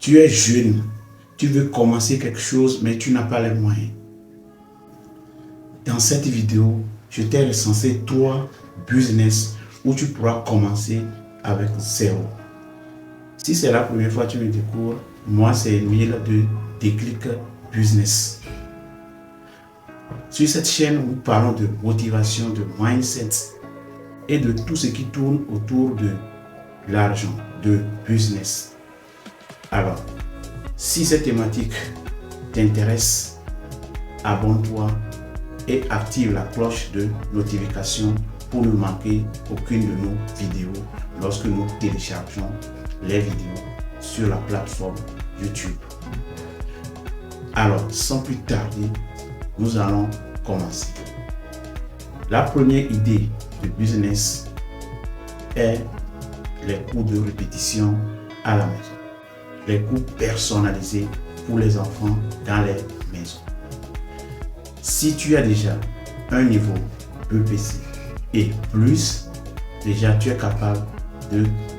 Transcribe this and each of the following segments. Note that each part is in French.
Tu es jeune, tu veux commencer quelque chose, mais tu n'as pas les moyens. Dans cette vidéo, je t'ai recensé 3 business où tu pourras commencer avec 0. Si c'est la première fois que tu me découvres, moi c'est Emile de Déclic Business. Sur cette chaîne, nous parlons de motivation, de mindset et de tout ce qui tourne autour de l'argent, de business. Alors, si cette thématique t'intéresse, abonne-toi et active la cloche de notification pour ne manquer aucune de nos vidéos lorsque nous téléchargeons les vidéos sur la plateforme YouTube. Alors, sans plus tarder, nous allons commencer. La première idée de business est les cours de répétition à la maison. Les cours personnalisés pour les enfants dans les maisons. Si tu as déjà un niveau EPC et plus, déjà tu es capable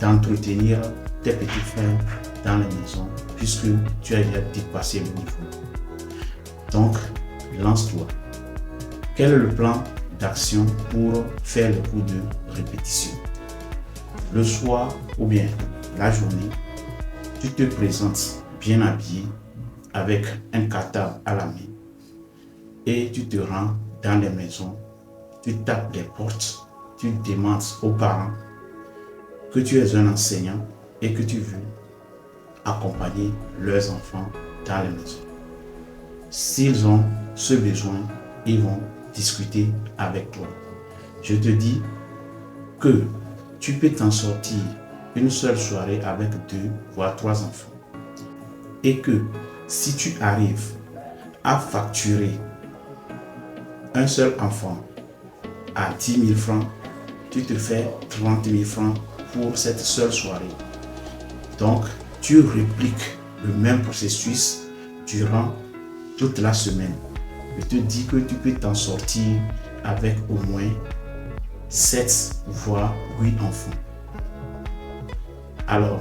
d'entretenir tes petits frères dans les maisons puisque tu as déjà dépassé le niveau. Donc, lance-toi. Quel est le plan d'action pour faire les cours de répétition? Le soir ou bien la journée, tu te présentes bien habillé avec un cartable à la main et tu te rends dans les maisons, tu tapes les portes, tu demandes aux parents que tu es un enseignant et que tu veux accompagner leurs enfants dans les maisons. S'ils ont ce besoin, ils vont discuter avec toi. Je te dis que tu peux t'en sortir une seule soirée avec 2 voire 3 enfants. Et que si tu arrives à facturer un seul enfant à 10 000 francs, tu te fais 30 000 francs pour cette seule soirée. Donc, tu répliques le même processus durant toute la semaine. Je te dis que tu peux t'en sortir avec au moins 7 voire 8 enfants. Alors,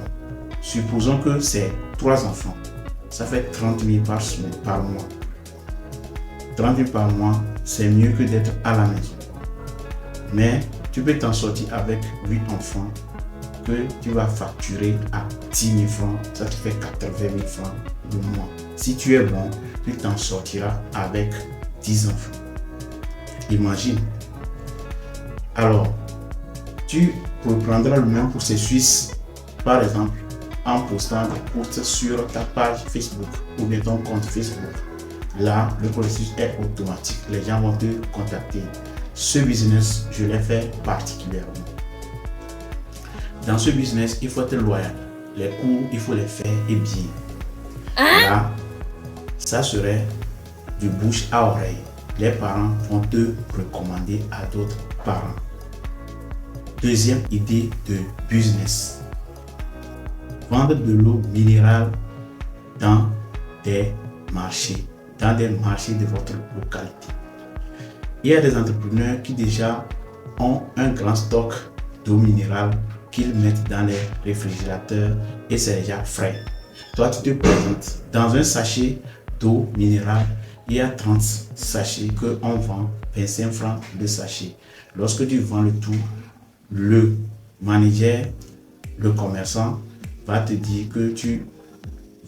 supposons que c'est 3 enfants. Ça fait 30 000 par mois. 30 000 par mois, c'est mieux que d'être à la maison. Mais tu peux t'en sortir avec 8 enfants que tu vas facturer à 10 000 francs. Ça te fait 80 000 francs le mois. Si tu es bon, tu t'en sortiras avec 10 enfants. Imagine. Alors, tu reprendras le même processus, par exemple, en postant des posts sur ta page Facebook ou bien ton compte Facebook. Là, le processus est automatique. Les gens vont te contacter. Ce business, je l'ai fait particulièrement. Dans ce business, il faut être loyal. Les cours, il faut les faire et bien. Là, ça serait du bouche à oreille. Les parents vont te recommander à d'autres parents. Deuxième idée de business. Vendre de l'eau minérale dans des marchés de votre localité. Il y a des entrepreneurs qui déjà ont un grand stock d'eau minérale qu'ils mettent dans les réfrigérateurs et c'est déjà frais. Toi, tu te présentes dans un sachet d'eau minérale, il y a 30 sachets qu'on vend 25 francs de sachet. Lorsque tu vends le tout, le manager, le commerçant va te dire que tu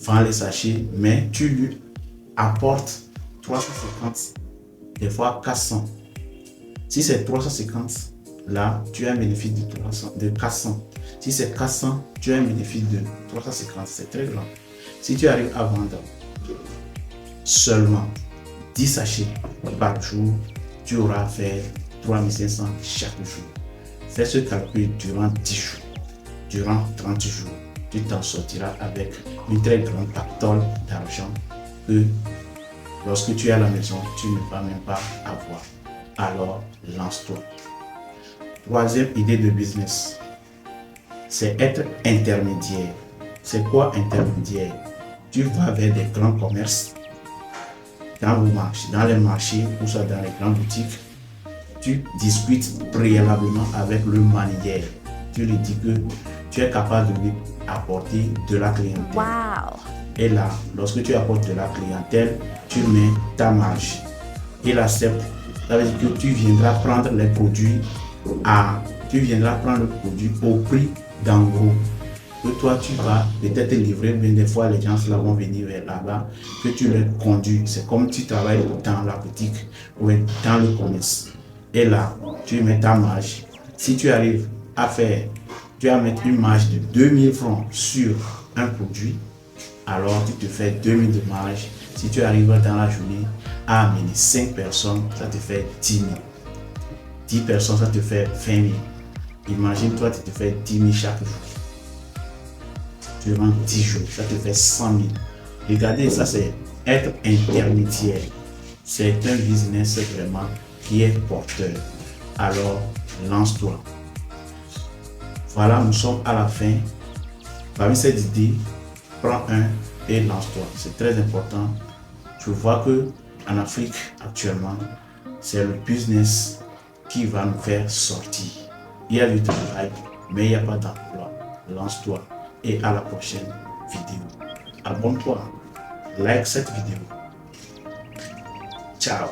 vends les sachets, mais tu lui apportes 350, des fois 400. Si c'est 350, là, tu as un bénéfice de 400. Si c'est 400, tu as un bénéfice de 350. C'est très grand. Si tu arrives à vendre seulement 10 sachets par jour, tu auras fait 3500 chaque jour. Fais ce calcul durant 10 jours. Durant 30 jours, tu t'en sortiras avec une très grande pactole d'argent que lorsque tu es à la maison, tu ne vas même pas avoir. Alors, lance-toi. Troisième idée de business, c'est être intermédiaire. C'est quoi intermédiaire? Tu vas vers des grands commerces. Quand vous marchez dans les marchés ou soit dans les grandes boutiques, tu discutes préalablement avec le manager. Tu lui dis que tu es capable de lui apporter de la clientèle. Wow. Et là, lorsque tu apportes de la clientèle, tu mets ta marge. Et là, ça veut dire que tu viendras prendre les produits au prix d'en gros. Que toi, tu vas peut-être livrer, mais des fois, les gens vont venir vers là-bas, que tu les conduis. C'est comme tu travailles dans la boutique ou dans le commerce. Et là, tu mets ta marge. Si tu arrives à mettre une marge de 2000 francs sur un produit, alors tu te fais 2000 de marge. Si tu arrives dans la journée à amener 5 personnes, ça te fait 10 000. 10 personnes, ça te fait 20 000. Imagine-toi, tu te fais 10 000 chaque jour. Durant 10 jours, ça te fait 100 000. Regardez, ça c'est être intermédiaire. C'est un business vraiment qui est porteur. Alors, lance-toi. Voilà, nous sommes à la fin. Parmi ces idées, prends un et lance-toi. C'est très important. Je vois que en Afrique actuellement, c'est le business qui va nous faire sortir. Il y a du travail, mais il n'y a pas d'emploi. Lance-toi et à la prochaine vidéo. Abonne-toi, like cette vidéo. Ciao.